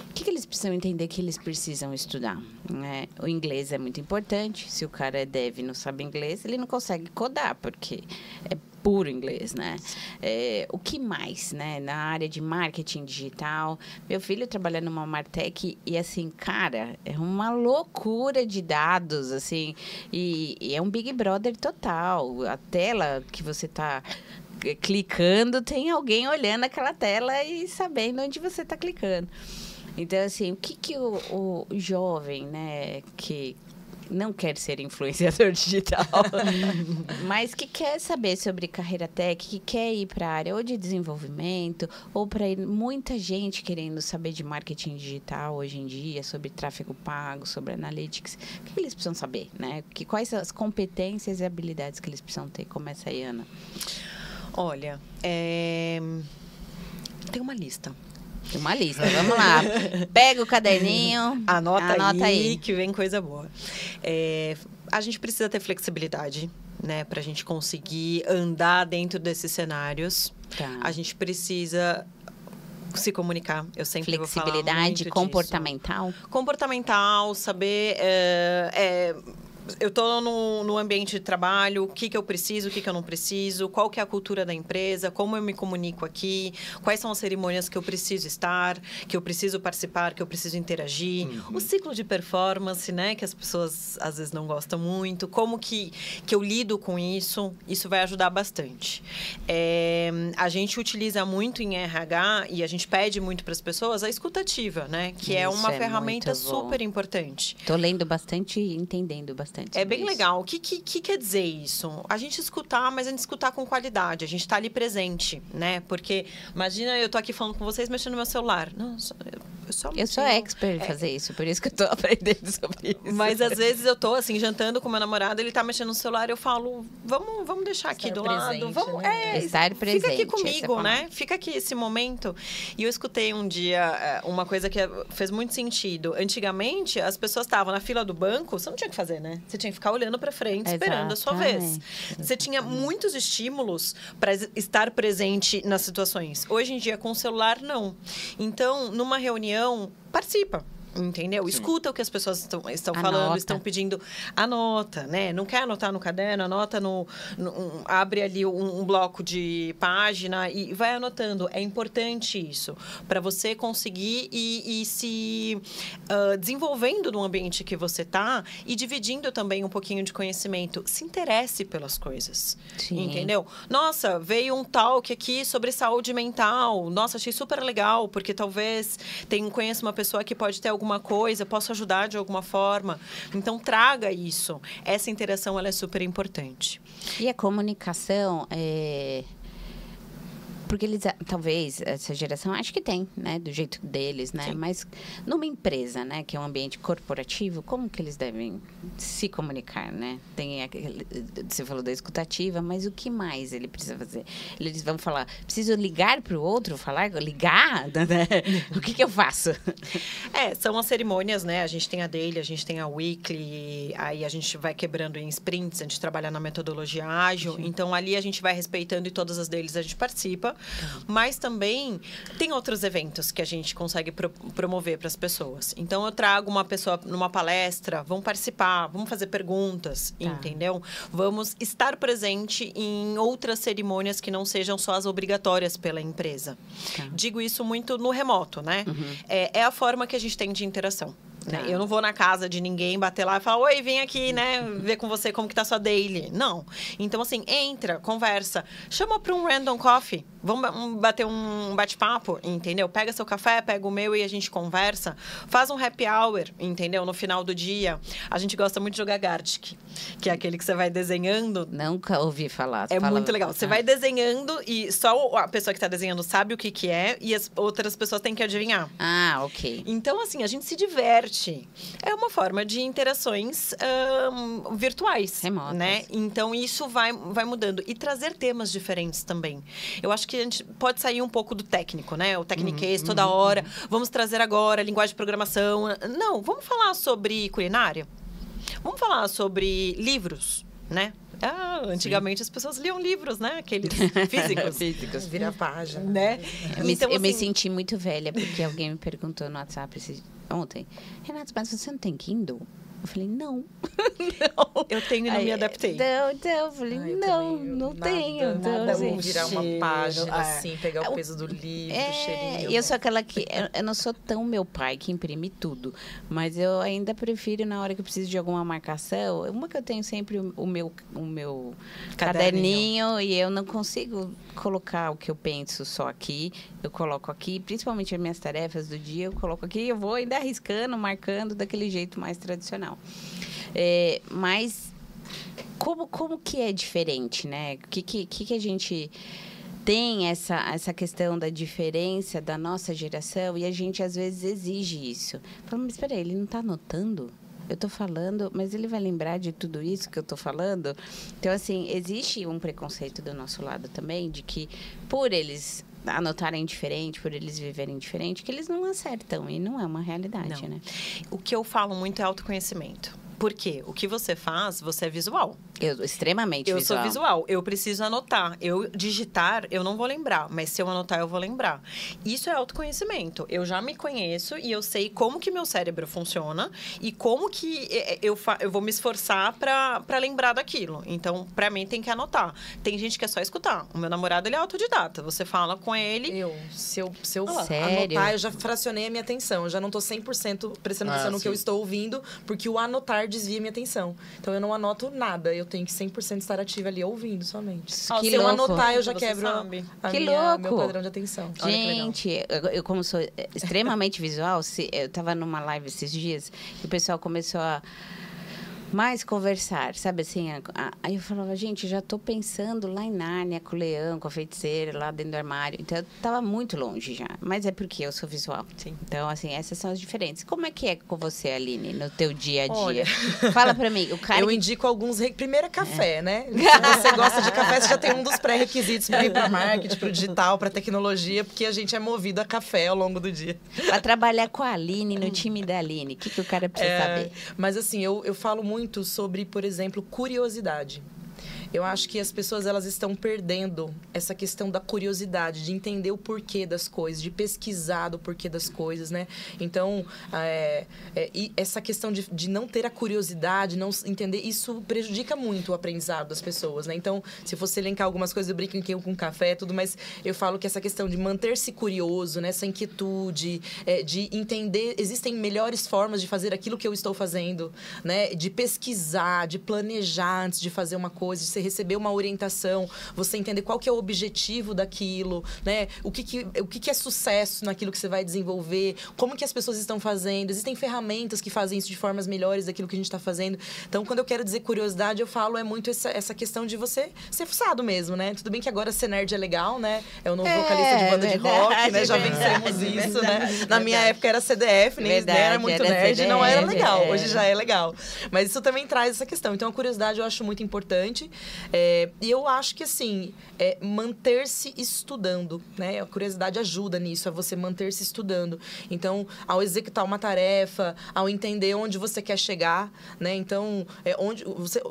S1: O que eles precisam entender que eles precisam estudar, né? O inglês é muito importante. Se o cara é dev e não sabe inglês, ele não consegue codar, porque é puro inglês, né? O que mais, né? Na área de marketing digital. Meu filho trabalha numa Martech e, assim, cara, é uma loucura de dados, assim, e é um Big Brother total. A tela que você tá clicando, tem alguém olhando aquela tela e sabendo onde você tá clicando. Então, assim, o que o jovem, né, que não quer ser influenciador digital, mas que quer saber sobre carreira tech, que quer ir para a área ou de desenvolvimento, ou para ir muita gente querendo saber de marketing digital hoje em dia, sobre tráfego pago, sobre analytics, o que eles precisam saber, né? Quais são as competências e habilidades que eles precisam ter? Começa aí, Ana.
S3: Olha, tem uma lista.
S1: Tem uma lista, vamos lá. Pega o caderninho,
S3: anota aí, que vem coisa boa. A gente precisa ter flexibilidade, né, para a gente conseguir andar dentro desses cenários.
S1: Tá.
S3: A gente precisa se comunicar. Eu sempre vou falar muito
S1: flexibilidade comportamental.
S3: Disso. Comportamental, saber... eu estou no ambiente de trabalho, o que eu preciso, o que eu não preciso, qual que é a cultura da empresa, como eu me comunico aqui, quais são as cerimônias que eu preciso estar, que eu preciso participar, que eu preciso interagir, o ciclo de performance, né, que as pessoas às vezes não gostam muito, como que eu lido com isso vai ajudar bastante. A gente utiliza muito em RH e a gente pede muito para as pessoas a escutativa, né, que é uma ferramenta super importante.
S1: Estou lendo bastante e entendendo bastante.
S3: É bem legal. O que quer dizer isso? A gente escutar, mas a gente escutar com qualidade. A gente está ali presente, né? Porque, imagina, eu tô aqui falando com vocês, mexendo no meu celular. Não, eu sou
S1: expert em fazer isso, por isso que eu tô aprendendo sobre isso.
S3: Mas, às vezes, eu tô, assim, jantando com meu namorado, ele tá mexendo no celular, eu falo, vamos deixar aqui do lado. Vamos,
S1: estar presente.
S3: Fica aqui comigo, né? Fica aqui esse momento. E eu escutei um dia uma coisa que fez muito sentido. Antigamente, as pessoas estavam na fila do banco, você não tinha que fazer, né? Você tinha que ficar olhando para frente, esperando a sua vez. Você tinha muitos estímulos para estar presente nas situações. Hoje em dia, com o celular, não. Então, numa reunião, participa. Entendeu? Sim. Escuta o que as pessoas estão falando, estão pedindo. Anota, né? Não quer anotar no caderno, anota abre ali um bloco de página e vai anotando. É importante isso, para você conseguir ir se desenvolvendo no ambiente que você está e dividindo também um pouquinho de conhecimento. Se interesse pelas coisas. Sim. Entendeu? Nossa, veio um talk aqui sobre saúde mental. Nossa, achei super legal, porque talvez conheça uma pessoa que pode ter alguma coisa, posso ajudar de alguma forma. Então, traga isso. Essa interação, ela é super importante.
S1: E a comunicação, porque eles, talvez, essa geração, acho que tem, né? Do jeito deles, né? Sim. Mas numa empresa, né? Que é um ambiente corporativo, como que eles devem se comunicar, né? Você falou da escutativa, mas o que mais ele precisa fazer? Eles vão falar, preciso ligar para o outro, ligar? Né? O que eu faço?
S3: São as cerimônias, né? A gente tem a daily, a gente tem a weekly, aí a gente vai quebrando em sprints, a gente trabalha na metodologia ágil. Sim. Então, ali a gente vai respeitando e todas as dailies a gente participa. Mas também tem outros eventos que a gente consegue promover para as pessoas. Então, eu trago uma pessoa numa palestra, vamos participar, vamos fazer perguntas, entendeu? Vamos estar presente em outras cerimônias que não sejam só as obrigatórias pela empresa. Digo isso muito no remoto, né? Uhum. É a forma que a gente tem de interação. Né? Eu não vou na casa de ninguém, bater lá e falar, oi, vem aqui, né, ver com você como que tá sua daily. Não. Então, assim, entra, conversa, chama para um random coffee, vamos bater um bate-papo, entendeu? Pega seu café, pega o meu e a gente conversa. Faz um happy hour, entendeu? No final do dia. A gente gosta muito de jogar Gartic, que é aquele que você vai desenhando.
S1: Nunca ouvi falar.
S3: É muito legal. Você vai desenhando e só a pessoa que tá desenhando sabe o que é e as outras pessoas têm que adivinhar.
S1: Ah, ok.
S3: Então, assim, a gente se diverte. É uma forma de interações virtuais, remotas, né? Então, isso vai mudando. E trazer temas diferentes também. Eu acho que a gente pode sair um pouco do técnico, né? O techniquez toda hora. Vamos trazer agora linguagem de programação. Não, vamos falar sobre culinária. Vamos falar sobre livros. né? Antigamente as pessoas liam livros, né? Aqueles físicos.
S4: Vira a página.
S3: Né?
S1: Eu me senti muito velha, porque alguém me perguntou no WhatsApp ontem, Renata, mas você não tem Kindle? Eu falei, não.
S3: Eu tenho e não me adaptei.
S1: Então, eu falei, não tenho.
S4: Nada,
S1: assim,
S4: virar uma página, assim, pegar o peso do livro, o cheirinho.
S1: E eu sou aquela que... Eu não sou tão meu pai que imprime tudo. Mas eu ainda prefiro, na hora que eu preciso de alguma marcação... Uma que eu tenho sempre o meu caderninho. E eu não consigo colocar o que eu penso só aqui. Eu coloco aqui, principalmente as minhas tarefas do dia, eu coloco aqui e eu vou ainda arriscando, marcando daquele jeito mais tradicional. Mas como que é diferente, né? O que a gente tem essa questão da diferença da nossa geração e a gente às vezes exige isso. Fala, mas espera aí, ele não está anotando? Eu estou falando, mas ele vai lembrar de tudo isso que eu estou falando? Então, assim, existe um preconceito do nosso lado também de que por eles anotarem diferente, por eles viverem diferente, que eles não acertam e não é uma realidade, né?
S3: O que eu falo muito é autoconhecimento. Por quê? O que você faz, você é visual.
S1: Extremamente visual.
S3: Eu sou visual. Eu preciso anotar. Eu digitar, eu não vou lembrar. Mas se eu anotar, eu vou lembrar. Isso é autoconhecimento. Eu já me conheço e eu sei como que meu cérebro funciona e como que eu vou me esforçar para lembrar daquilo. Então, para mim, tem que anotar. Tem gente que é só escutar. O meu namorado, ele é autodidata. Você fala com ele...
S4: Se eu anotar, eu já fracionei a minha atenção. Eu já não tô 100% prestando atenção no que eu estou ouvindo, porque o anotar desvia minha atenção. Então, eu não anoto nada. Eu tenho que 100% estar ativa ali, ouvindo somente. Se eu anotar, eu já quebro meu padrão de atenção.
S1: Gente, eu como sou extremamente visual, eu tava numa live esses dias e o pessoal começou a mais conversar, sabe assim? Aí eu falava, gente, já tô pensando lá em Nárnia, com o leão, com a feiticeira, lá dentro do armário. Então, eu tava muito longe já. Mas é porque eu sou visual.
S3: Sim.
S1: Então, assim, essas são as diferenças. Como é que é com você, Aline, no teu dia a dia? Olha, fala pra mim.
S4: Eu indico alguns... Primeiro é café, né? Se você gosta de café, você já tem um dos pré-requisitos para ir para marketing, para o digital, para tecnologia, porque a gente é movido a café ao longo do dia.
S1: Para trabalhar com a Aline, no time da Aline, o que o cara precisa saber?
S4: Mas, assim, eu falo muito sobre, por exemplo, curiosidade. Eu acho que as pessoas, elas estão perdendo essa questão da curiosidade, de entender o porquê das coisas, de pesquisar do porquê das coisas, né? Então, e essa questão de não ter a curiosidade, não entender, isso prejudica muito o aprendizado das pessoas, né? Então, se fosse elencar algumas coisas, eu brinco com café, tudo, mas eu falo que essa questão de manter-se curioso, né? Essa inquietude, de entender, existem melhores formas de fazer aquilo que eu estou fazendo, né? De pesquisar, de planejar antes de fazer uma coisa, de ser receber uma orientação, você entender qual que é o objetivo daquilo, né? O que é sucesso naquilo que você vai desenvolver, como que as pessoas estão fazendo, existem ferramentas que fazem isso de formas melhores daquilo que a gente está fazendo. Então, quando eu quero dizer curiosidade, eu falo muito essa questão de você ser fuçado mesmo, né? Tudo bem que agora ser nerd é legal, né? É o novo vocalista de banda de rock, né? Já vencemos isso, né? Na minha época era CDF, nem era muito nerd, CDF, não era legal. Hoje já é legal. Mas isso também traz essa questão. Então, a curiosidade eu acho muito importante. E eu acho que, assim, manter-se estudando, né? A curiosidade ajuda nisso, você manter-se estudando. Então, ao executar uma tarefa, ao entender onde você quer chegar, né? Então,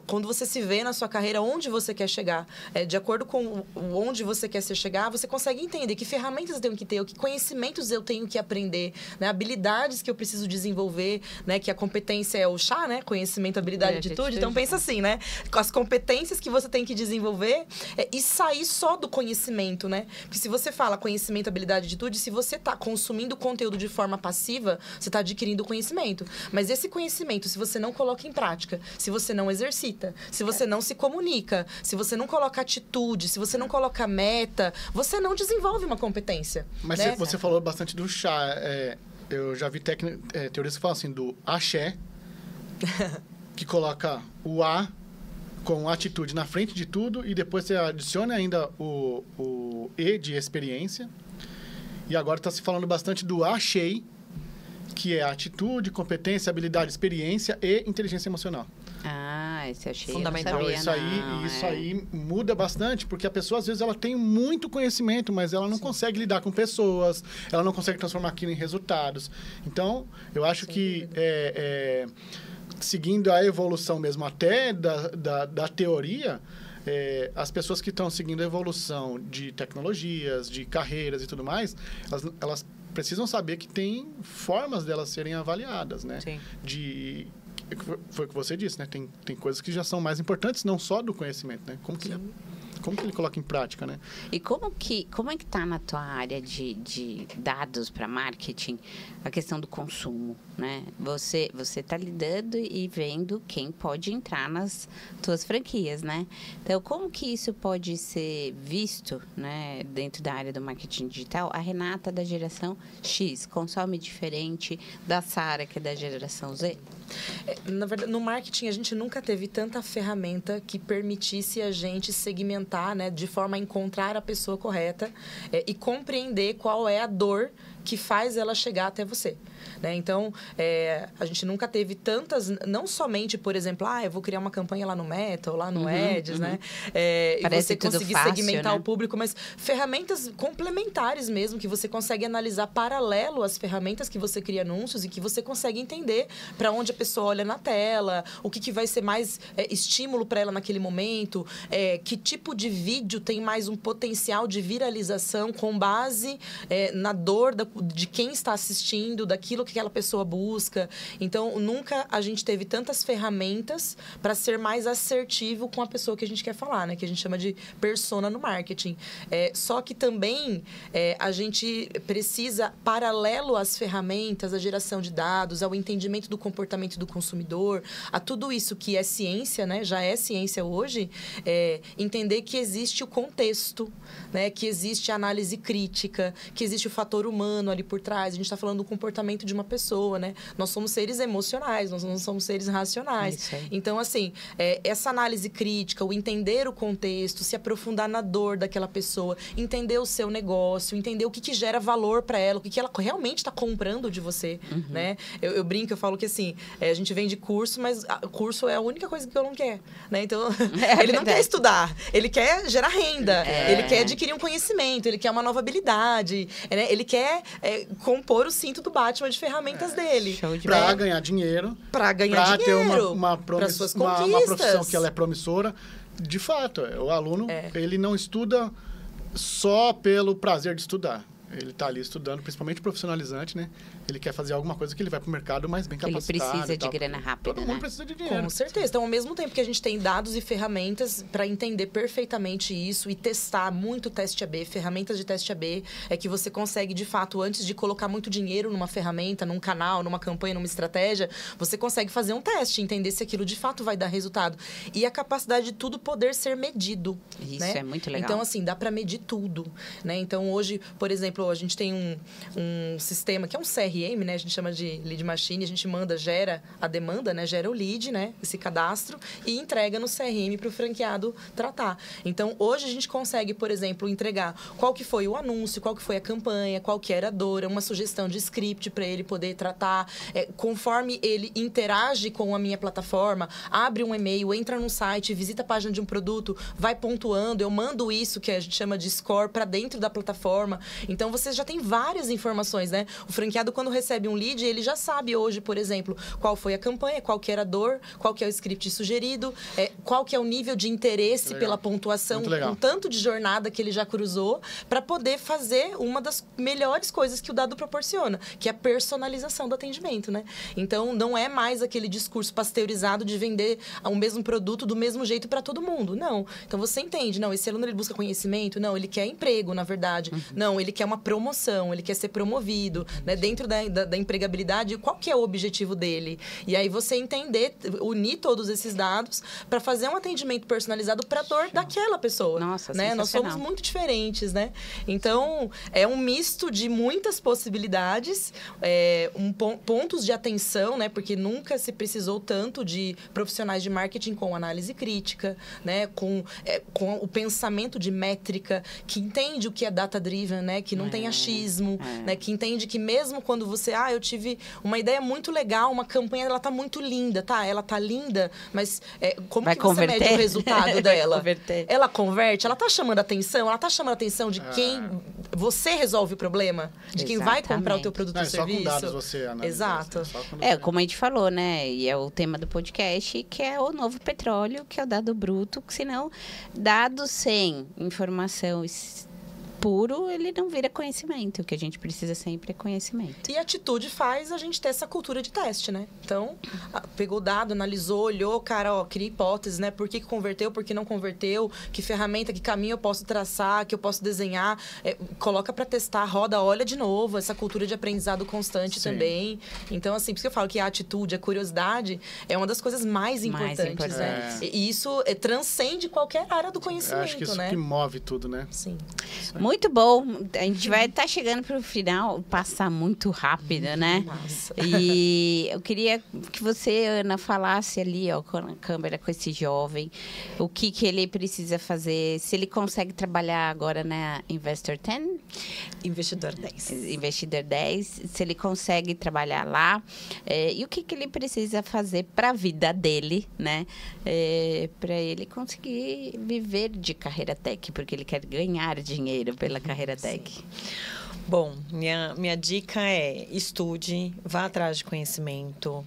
S4: quando você se vê na sua carreira, onde você quer chegar, de acordo com onde você quer chegar, você consegue entender que ferramentas eu tenho que ter, que conhecimentos eu tenho que aprender, né? Habilidades que eu preciso desenvolver, né? Que a competência é o chá, né? Conhecimento, habilidade, atitude. Então, pensa assim, né? Com as competências que você tem que desenvolver e sair só do conhecimento, né? Porque se você fala conhecimento, habilidade, atitude, se você está consumindo conteúdo de forma passiva, você está adquirindo conhecimento. Mas esse conhecimento, se você não coloca em prática, se você não exercita, se você não se comunica, se você não coloca atitude, se você não coloca meta, você não desenvolve uma competência.
S2: Mas
S4: né?
S2: Você falou bastante do chá. Eu já vi teorias que falam assim, do axé, que coloca o A com atitude na frente de tudo e depois você adiciona ainda o E de experiência. E agora está se falando bastante do achei, que é atitude, competência, habilidade, experiência e inteligência emocional.
S1: Esse achei
S3: fundamental.
S1: Então,
S2: isso aí muda bastante, porque a pessoa, às vezes, ela tem muito conhecimento, mas ela não consegue lidar com pessoas, ela não consegue transformar aquilo em resultados. Então, eu acho que seguindo a evolução mesmo até da teoria, as pessoas que estão seguindo a evolução de tecnologias, de carreiras e tudo mais, elas precisam saber que tem formas delas serem avaliadas, né?
S3: Sim.
S2: Foi o que você disse, né? Tem coisas que já são mais importantes, não só do conhecimento, né? Como que ele coloca em prática, né?
S1: E como é que tá na tua área de dados para marketing a questão do consumo, né? Você tá lidando e vendo quem pode entrar nas tuas franquias, né? Então, como que isso pode ser visto, né, dentro da área do marketing digital? A Renata da geração X consome diferente da Sara, que é da geração Z?
S4: Na verdade, no marketing, a gente nunca teve tanta ferramenta que permitisse a gente segmentar, né, de forma a encontrar a pessoa correta e compreender qual é a dor que faz ela chegar até você. Né? Então, a gente nunca teve tantas, não somente, por exemplo, eu vou criar uma campanha lá no Meta ou lá no Ads, né? E você conseguir
S1: fácil,
S4: segmentar, né, o público, mas ferramentas complementares mesmo, que você consegue analisar paralelo às ferramentas que você cria anúncios e que você consegue entender para onde a pessoa olha na tela, o que vai ser mais estímulo para ela naquele momento, que tipo de vídeo tem mais um potencial de viralização com base na dor de quem está assistindo, daquilo que aquela pessoa busca. Então, nunca a gente teve tantas ferramentas para ser mais assertivo com a pessoa que a gente quer falar, né? Que a gente chama de persona no marketing. Só que também a gente precisa, paralelo às ferramentas, à geração de dados, ao entendimento do comportamento do consumidor, a tudo isso que é ciência, né? Já é ciência hoje, entender que existe o contexto, né? Que existe a análise crítica, que existe o fator humano ali por trás. A gente está falando do comportamento de uma pessoa, né? Nós somos seres emocionais, nós não somos seres racionais. Então, assim, essa análise crítica, o entender o contexto, se aprofundar na dor daquela pessoa, entender o seu negócio, entender o que gera valor para ela, o que ela realmente está comprando de você, né? Eu brinco, eu falo que, assim, a gente vende curso, mas curso é a única coisa que eu não quero, né? Então, ele não quer estudar, ele quer gerar renda, ele quer adquirir um conhecimento, ele quer uma nova habilidade, né? Ele quer compor o cinto do Batman de ferramentas dele.
S2: Para ganhar dinheiro.
S4: Para ganhar dinheiro.
S2: Ter uma profissão que ela é promissora. De fato, o aluno, ele não estuda só pelo prazer de estudar. Ele está ali estudando, principalmente profissionalizante, né? Ele quer fazer alguma coisa que ele vai para o mercado mais bem capacitado.
S1: Ele precisa de grana rápida,
S2: Todo mundo precisa de dinheiro.
S4: Com certeza. Então, ao mesmo tempo que a gente tem dados e ferramentas para entender perfeitamente isso e testar muito teste AB, ferramentas de teste AB, que você consegue, de fato, antes de colocar muito dinheiro numa ferramenta, num canal, numa campanha, numa estratégia, você consegue fazer um teste, entender se aquilo de fato vai dar resultado. E a capacidade de tudo poder ser medido.
S1: Isso,
S4: né?
S1: é muito legal.
S4: Então, assim, dá para medir tudo, né? Então, hoje, por exemplo, a gente tem um sistema que é um CRM, né? A gente chama de lead machine, a gente gera a demanda, né? Gera o lead, né? Esse cadastro e entrega no CRM para o franqueado tratar. Então, hoje a gente consegue, por exemplo, entregar qual que foi o anúncio, qual que foi a campanha, qual que era a dor, uma sugestão de script para ele poder tratar. Conforme ele interage com a minha plataforma, abre um e-mail, entra no site, visita a página de um produto, vai pontuando, eu mando isso que a gente chama de score para dentro da plataforma. Então, você já tem várias informações, né? O franqueado, quando recebe um lead, ele já sabe hoje, por exemplo, qual foi a campanha, qual que era a dor, qual que é o script sugerido, qual que é o nível de interesse pela pontuação, um tanto de jornada que ele já cruzou, para poder fazer uma das melhores coisas que o dado proporciona, que é a personalização do atendimento, né? Então, não é mais aquele discurso pasteurizado de vender o mesmo produto do mesmo jeito para todo mundo. Não. Então, você entende, não, esse aluno ele busca conhecimento, não, ele quer emprego, na verdade. Não, ele quer uma promoção, ele quer ser promovido, né? Dentro da empregabilidade, qual que é o objetivo dele? E aí você entender, unir todos esses dados para fazer um atendimento personalizado para a dor daquela pessoa.
S1: Nossa,
S4: né? Nós somos muito diferentes, né? Então, é um misto de muitas possibilidades, pontos de atenção, né? Porque nunca se precisou tanto de profissionais de marketing com análise crítica, né? Com o pensamento de métrica, que entende o que é data-driven, né? Que não tem achismo, né? Que entende que mesmo quando você... eu tive uma ideia muito legal, uma campanha, ela tá muito linda, tá? Ela tá linda, mas como que você mede o resultado dela? Ela converte? Ela tá chamando a atenção? Ela tá chamando a atenção de quem você resolve o problema de quem vai comprar o teu produto ou serviço.
S2: Só com dados você analisa.
S4: Exato.
S1: Como a gente falou, né? E é o tema do podcast, que é o novo petróleo, que é o dado bruto, que senão, dado sem informação puro, ele não vira conhecimento. O que a gente precisa sempre é conhecimento.
S4: E a atitude faz a gente ter essa cultura de teste, né? Então, pegou o dado, analisou, olhou, cara, ó, cria hipóteses, né? Por que converteu, por que não converteu, que ferramenta, que caminho eu posso traçar, que eu posso desenhar. Coloca para testar, roda, olha de novo. Essa cultura de aprendizado constante também. Então, assim, por isso que eu falo que a atitude, a curiosidade é uma das coisas mais importantes, né? E isso transcende qualquer área do conhecimento, né?
S2: Acho que isso que move tudo, né?
S4: Sim.
S1: Muito bom. A gente vai estar chegando para o final, passar muito rápido, né?
S4: Nossa.
S1: E eu queria que você, Ana, falasse ali, ó, com a câmera, com esse jovem, o que ele precisa fazer, se ele consegue trabalhar agora na Investor 10?
S3: Investidor 10.
S1: Investidor 10, se ele consegue trabalhar lá, e o que ele precisa fazer para a vida dele, né? Para ele conseguir viver de carreira tech, porque ele quer ganhar dinheiro pela carreira tech.
S3: Bom, minha dica é estude, vá atrás de conhecimento,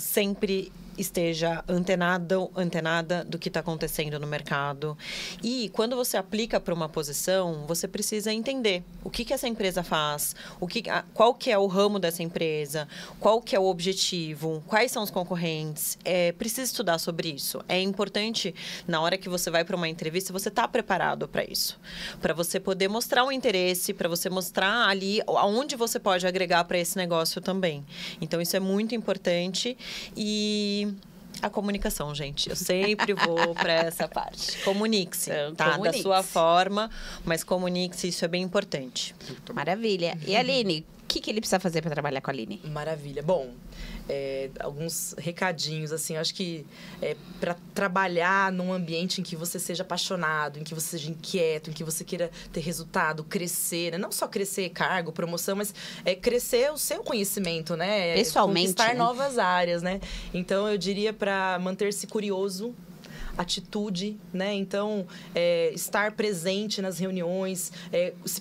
S3: sempre esteja antenada do que está acontecendo no mercado. E quando você aplica para uma posição, você precisa entender o que essa empresa faz, qual que é o ramo dessa empresa, qual que é o objetivo, quais são os concorrentes. Precisa estudar sobre isso. É importante, na hora que você vai para uma entrevista, você estar preparado para isso. Para você poder mostrar um interesse, para você mostrar ali aonde você pode agregar para esse negócio também. Então, isso é muito importante. E a comunicação, gente. Eu sempre vou para essa parte. Comunique-se, tá? Da sua forma, mas comunique-se, isso é bem importante.
S1: Maravilha. E a Aline, o que ele precisa fazer para trabalhar com a Aline?
S4: Maravilha. Bom, alguns recadinhos, assim, acho que para trabalhar num ambiente em que você seja apaixonado, em que você seja inquieto, em que você queira ter resultado, crescer, né? Não só crescer cargo, promoção, mas crescer o seu conhecimento, né?
S1: Pessoalmente,
S4: conquistar
S1: né?
S4: novas áreas, né? Então, eu diria para manter-se curioso, atitude, né? Então, estar presente nas reuniões,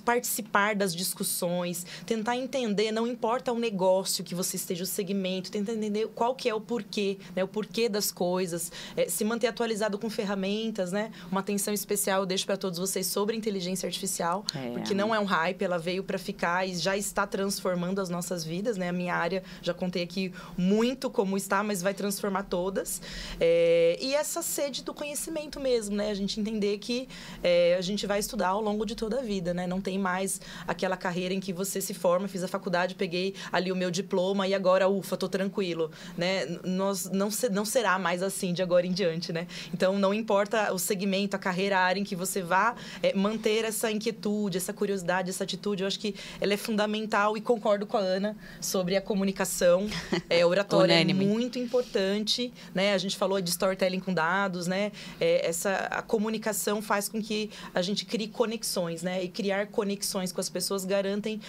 S4: participar das discussões, tentar entender, não importa o negócio que você esteja, o segmento, tentar entender qual que é o porquê, né? O porquê das coisas, se manter atualizado com ferramentas, né? Uma atenção especial eu deixo para todos vocês sobre inteligência artificial, porque não é um hype, ela veio para ficar e já está transformando as nossas vidas, né? A minha área, já contei aqui muito como está, mas vai transformar todas. E essa sede do conhecimento mesmo, né? A gente entender que a gente vai estudar ao longo de toda a vida, né? Não tem mais aquela carreira em que você se forma, fiz a faculdade, peguei ali o meu diploma e agora, ufa, tô tranquilo, né? Não será mais assim de agora em diante, né? Então, não importa o segmento, a carreira, a área em que você vá, manter essa inquietude, essa curiosidade, essa atitude, eu acho que ela é fundamental e concordo com a Ana sobre a comunicação. Oratória é muito importante, né? A gente falou de storytelling com dados, né? A comunicação faz com que a gente crie conexões, né? E criar conexões com as pessoas garantem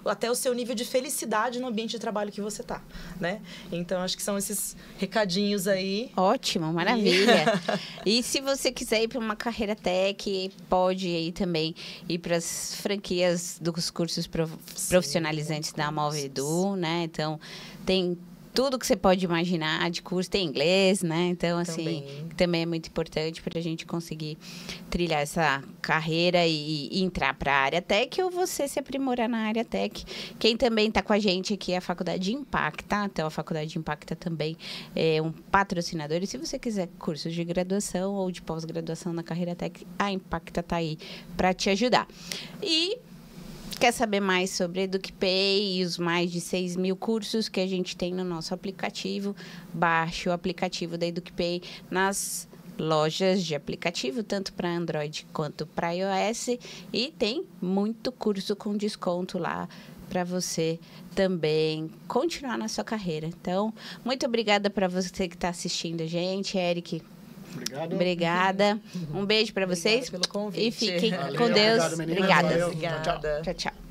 S4: até o seu nível de felicidade no ambiente de trabalho que você tá, né? Então, acho que são esses recadinhos aí.
S1: Ótimo, maravilha. E se você quiser ir para uma carreira tech, pode aí também ir para as franquias dos cursos profissionalizantes da Move Edu, né? Então, tem tudo que você pode imaginar de curso, tem inglês, né? Então, assim, também é muito importante para a gente conseguir trilhar essa carreira e entrar para a área tech ou você se aprimorar na área tech. Quem também está com a gente aqui é a Faculdade Impacta. Então, a Faculdade Impacta também é um patrocinador. E se você quiser cursos de graduação ou de pós-graduação na carreira tech, a Impacta está aí para te ajudar. E quer saber mais sobre a EducPay e os mais de 6 mil cursos que a gente tem no nosso aplicativo? Baixe o aplicativo da EducPay nas lojas de aplicativo, tanto para Android quanto para iOS. E tem muito curso com desconto lá para você também continuar na sua carreira. Então, muito obrigada para você que está assistindo a gente, Eric.
S2: Obrigado.
S1: Obrigada. Um beijo para vocês.
S4: Obrigada pelo convite.
S1: E fiquem
S2: Valeu.
S1: com Deus.
S2: Obrigado, meninas.
S1: Obrigada.
S2: Valeu.
S4: Obrigada.
S1: Tchau, tchau.